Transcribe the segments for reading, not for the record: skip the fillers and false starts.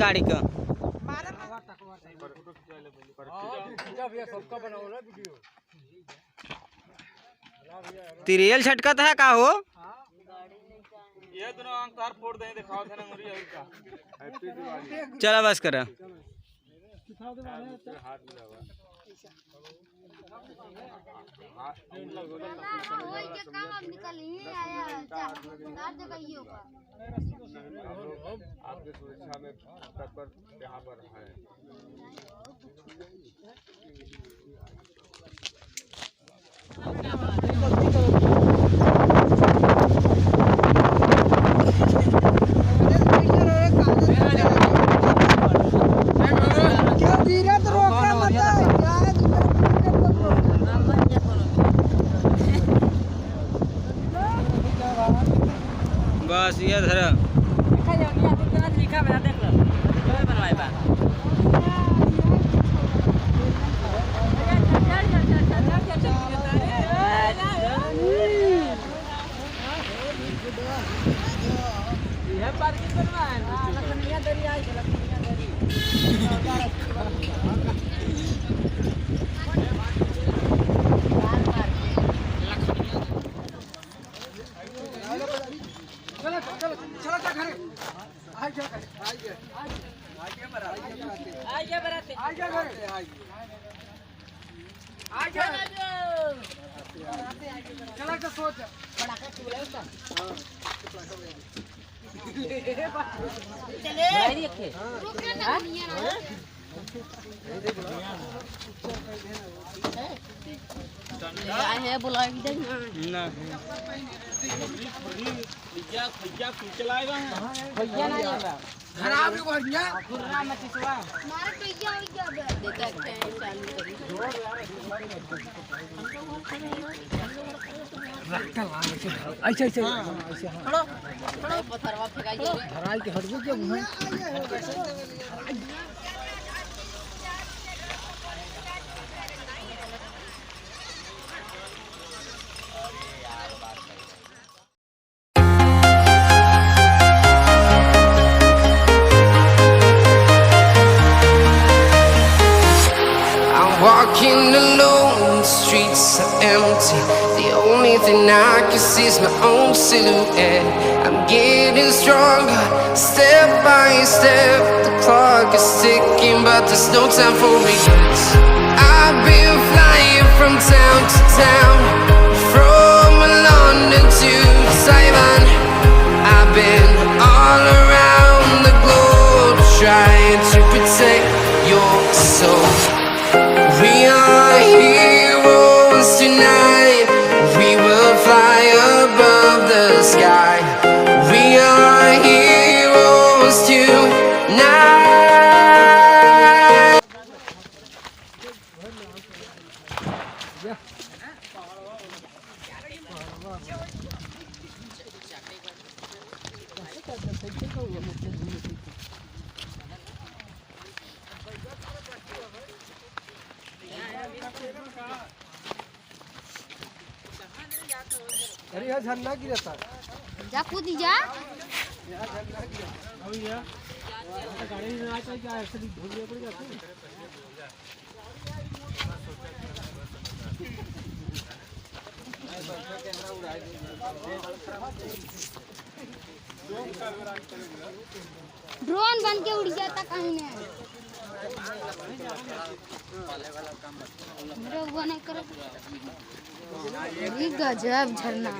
गाड़ी का। तिरियल छटकत है का हो? ये दोनों अंकार फोड़ दे दिखाओ थे ना मुरी अभी का। चला बस करा। आपकी सुरक्षा में तत्पर यहाँ पर है। बस ये धरा लखनिया दरी आई है, लखनिया दरी। है बुला ना चलाएगा भैया ना खराब के बढ़िया गुर्रा मत चुआ मारे भैया हो गया देता है चालू करी रखता लागे के ऐसे ऐसे खड़ो खड़ो पत्थरवा फेंकाई धराई के हटबो के मुंह Walking alone, the streets are empty. The only thing I can see is my own silhouette. I'm getting stronger, step by step. The clock is ticking, but there's no time for regrets. I've been flying from town to town, from London to Taiwan. I've been all around the globe, trying to protect your soul. We are heroes tonight. We will fly above the sky. We are heroes tonight. अरे यार झरना गिरता जा कूद जा यार झरना गिरता अब यार गाड़ी में आता क्या ऐसे धुल पड़ जाती है ड्रोन बन के उड़ जाता कहीं ने मेरे वो नहीं कर गजब झरना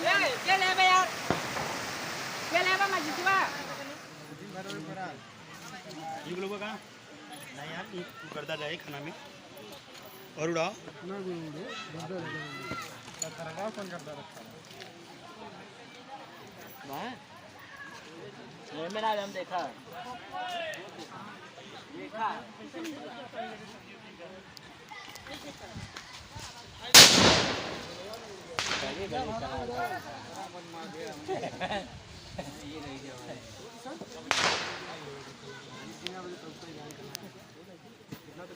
क्या ले बे यार, क्या ले बे मैं जीतवा ये लोगों का नहीं यार, ये करता जाए खाना में और उड़ाओ ना करगा कौन करता रखा वाह ये मेरा हम देखा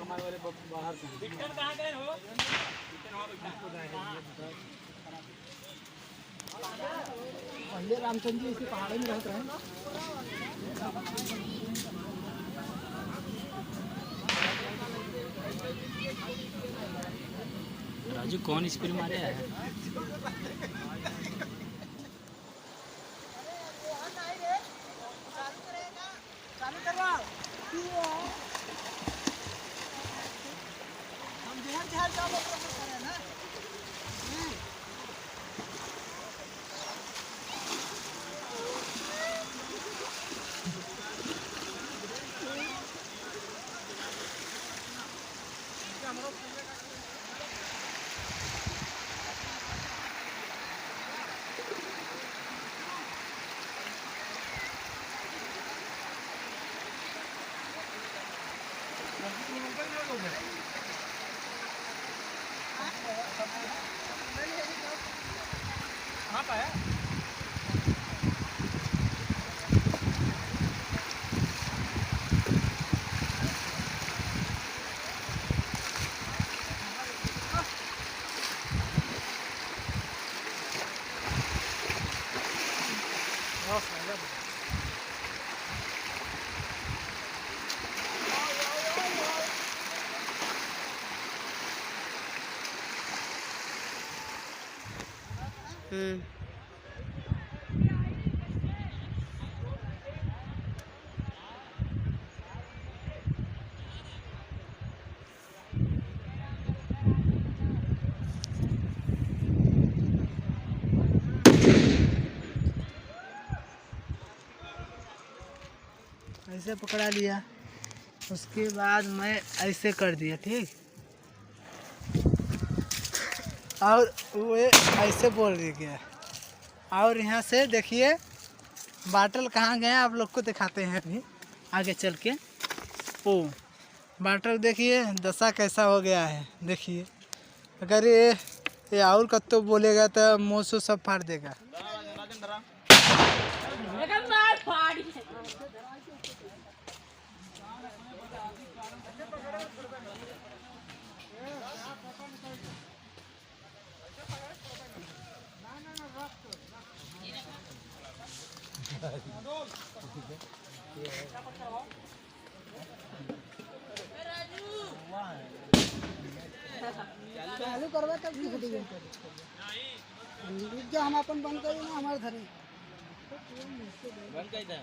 कमाई वाले बाहर बिटन कहाँ गए हो पहले रामचंद्र जी इसी पहाड़ी में रहते हैं राजू कौन स्पीड मारे है कहाँ पाया ऐसे पकड़ा लिया, उसके बाद मैं ऐसे कर दिया, ठीक। और वो ऐसे बोल दिया। और यहाँ से देखिए बाटल कहाँ गए आप लोग को दिखाते हैं अभी आगे चल के। ओ बाटल देखिए दशा कैसा हो गया है, देखिए। अगर ये और कत्तो बोलेगा तो मुँह से सब फाड़ देगा। चालू करवा तब क्या हम अपन बंद करें ना हमारे घरे बंद कर दे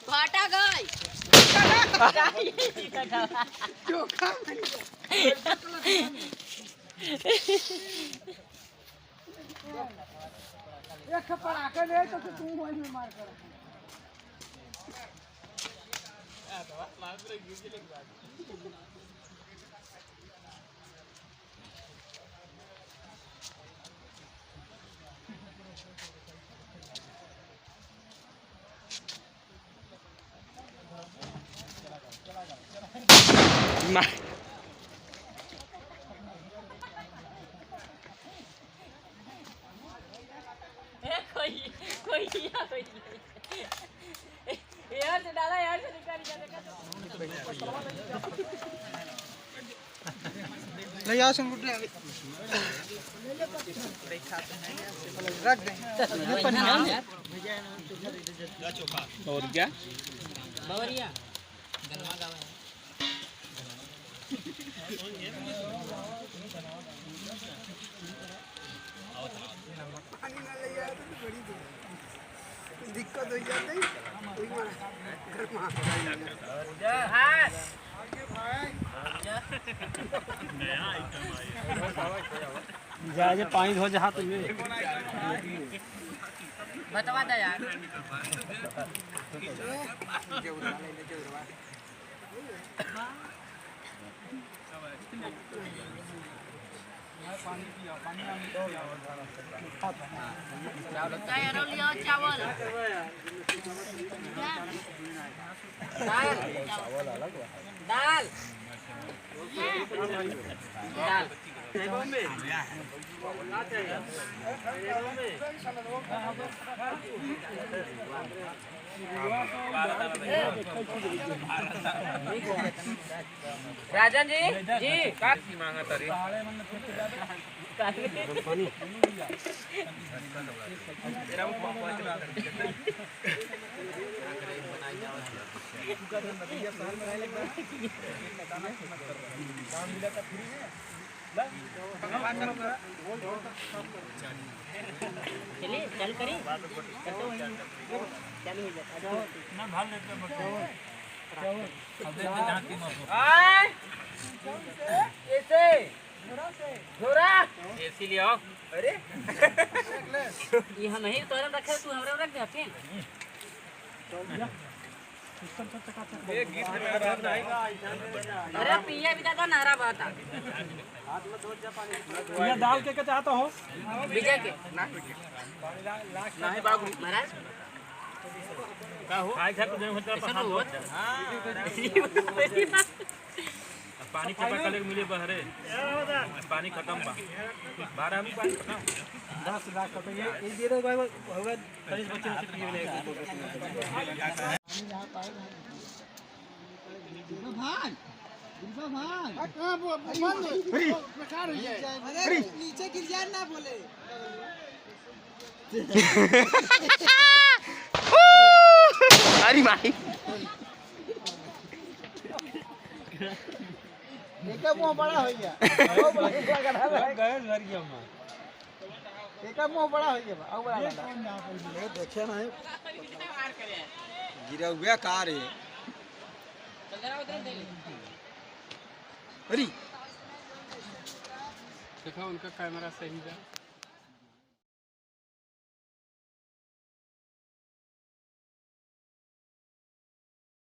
घाटा गई एक पड़ाके दे तो तू वहीं में मार कर ले आओ संगुटे रख दे ये पनिया और क्या बवरिया गलवा गाँव है। पानी ना ले आया तो बड़ी दिक्कत हो जाती एक बार घर में जा पानी धो जहाँ तुझे बतवा दे यार चावल लियो चावल दाल दाल राजन जी जी काकी मांगा तरी चलिए चालू करी चालू हो जाता ना भाल लेते ऐसे घोड़ा ऐसी ले आओ अरे ये हम नहीं तोरे रखे तू हमरे रख दे फिर अरे पिया भी तो नारा बाता ये दाल के चाहता हो विजय के ना नहीं बाबू महाराज का हो आज तक तुझे होता ऐसा तो हुआ पानी चपा कले मिले बहरे पानी खत्म बा 12 में पानी खत्म 10 लाख खत्म ये दे दो भाई होगा 40 बच्चे अरे नीचे गिर जाए ना बोले अरे माही एक मुंह बड़ा हो गया गए घर गया मैं एक मुंह बड़ा हो गया अब बड़ा देखे ना गिरा हुआ कार है अरे देखा उनका कैमरा सही है।